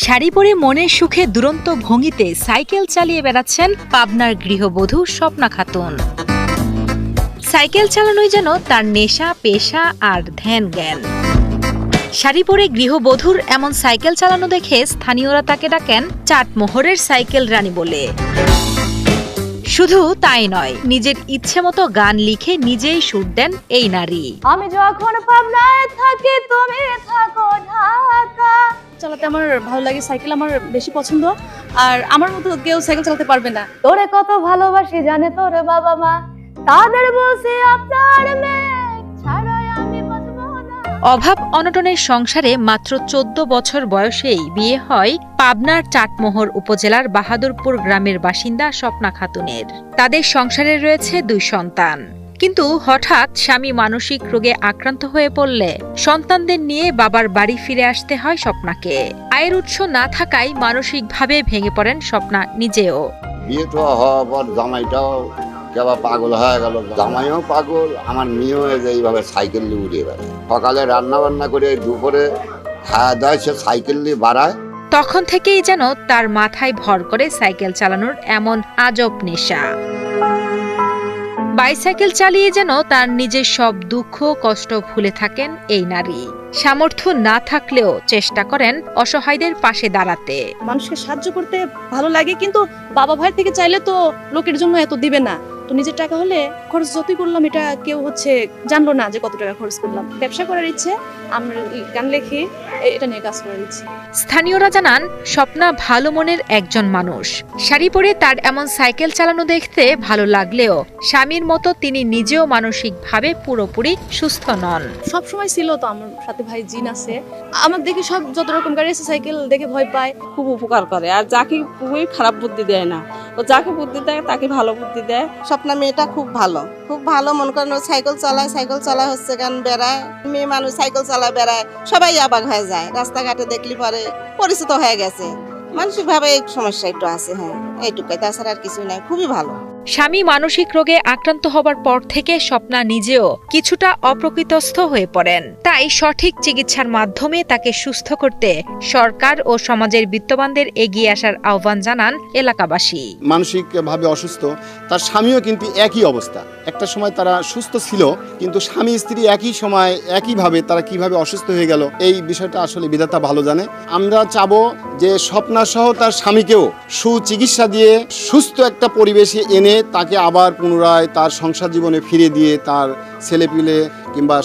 শাড়ি পরে মনের সুখে দুরন্ত ভঙ্গিতে সাইকেল চালিয়ে বেড়াচ্ছেন পাবনার গৃহবধূ স্বপ্না খাতুন। সাইকেল চালানোই যেন তার নেশা, পেশা আর ধ্যান জ্ঞান। শাড়ি পরে গৃহবধূর এমন সাইকেল চালানো দেখে স্থানীয়রা তাকে ডাকেন চাটমোহরের সাইকেল রানী বলে। শুধু তাই নয়, নিজের ইচ্ছে মতো গান লিখে নিজেই সুর দেন এই নারী। আমি যখন পাবনায় থাকি তুমি থাকো ঢাকা। চালাতে আমার ভালো লাগে, সাইকেল আমার বেশি পছন্দ। আর আমার মতো কেউ সাইকেল চালাতে পারবে না। তোরে কত ভালোবাসি জানে তোরে বাবা মা, তাদের বলছি আপনার মেয়ে ছাড়াই আমি বাঁচবো না। অভাব অনটনের সংসারে মাত্র 14 বছর বয়সেই বিয়ে হয় পাবনার চাটমোহর উপজেলার বাহাদুরপুর গ্রামের বাসিন্দা স্বপ্না খাতুনের। তাদের সংসারে রয়েছে 2 সন্তান। কিন্তু হঠাৎ স্বামী মানসিক রোগে আক্রান্ত হয়ে পড়লে সন্তানদের নিয়ে বাবার বাড়ি ফিরে আসতে হয় স্বপ্নাকে। আয়ের উৎস না থাকায় মানসিকভাবে ভেঙে পড়েন স্বপ্না নিজেও। বিয়ে তো হওয়ার পর জামাইটাও কেবা পাগল হয়ে গেল, জামাইও পাগল, আমার মেয়েও এইভাবে সাইকেল নিয়ে উড়িয়ে বেড়ায়। সকালে রান্না বান্না করে দুপুরে খাওয়া দাওয়া সে সাইকেল নিয়ে বাড়ায়। তখন থেকেই যেন তার মাথায় ভর করে সাইকেল চালানোর এমন আজব নেশা। বাইসাইকেল চালিয়ে যেন তার নিজের সব দুঃখ কষ্ট ভুলে থাকেন এই নারী। সামর্থ্য না থাকলেও চেষ্টা করেন অসহায়দের পাশে দাঁড়াতে। মানুষকে সাহায্য করতে ভালো লাগে, কিন্তু বাবা ভাই থেকে চাইলে তো লোকের জন্য এত দিবে না। তো নিজের টাকা হলে খরচ যতই করলাম এটা কেউ জানলো না যে কত টাকা খরচ করলাম। ব্যবসা করার ইচ্ছে, আমরা গান লেখি, এটা নিয়ে কাজ করার ইচ্ছে। স্থানীয়রা জানান স্বপ্না ভালো মনের একজন মানুষ। শাড়ি পরে তার এমন সাইকেল চালানো দেখতে ভালো লাগলেও স্বামীর মতো তিনি নিজেও মানসিকভাবে পুরোপুরি সুস্থ নন। সব সময় ছিল তো আমার সাথে ভাই জিন আছে, আমার দেখি সব যত রকম গাড়ি আছে সাইকেল দেখে ভয় পায়। খুব উপকার করে, আর যাকে খুবই খারাপ বুদ্ধি দেয় না, ও যাকে বুদ্ধি দেয় তাকে ভালো বুদ্ধি দেয়। স্বপ্না মেয়েটা খুব ভালো মনে করেন। ও সাইকেল চালায় হচ্ছে গান বেড়ায়, মেয়ে মানুষ সাইকেল চালায় বেড়ায়, সবাই অবাক হয়ে যায়। রাস্তাঘাটে দেখলি পরে পরিচিত হয়ে গেছে। মানসিক ভাবে এই সমস্যা একটু আছে, হ্যাঁ এইটুকাই, তাছাড়া আর কিছুই নাই। খুবই ভালো। স্বামী মানসিক রোগে আক্রান্ত হবার পর থেকে স্বপ্না নিজেও কিছুটা অপ্রকৃতস্থ হয়ে পড়েন। তাই সঠিক চিকিৎসার মাধ্যমে তাকে সুস্থ করতে সরকার ও সমাজের বিত্তবানদের এগিয়ে আসার আহ্বান জানান এলাকাবাসী। মানসিকভাবে অসুস্থ তার স্বামীও কিন্তু একই অবস্থা। একটা সময় তারা সুস্থ ছিল, কিন্তু স্বামী স্ত্রী একই সময় একইভাবে তারা কিভাবে অসুস্থ হয়ে গেল, এই বিষয়টা আসলে বিধাতা ভালো জানে। আমরা চাবো যে স্বপ্না সহ তার স্বামীকেও সুচিকিৎসা দিয়ে সুস্থ একটা পরিবেশে এনে তাকে আবার পুনরায় তার সংসার জীবনে ফিরে দিয়ে তার ছেলেপিলে কিংবা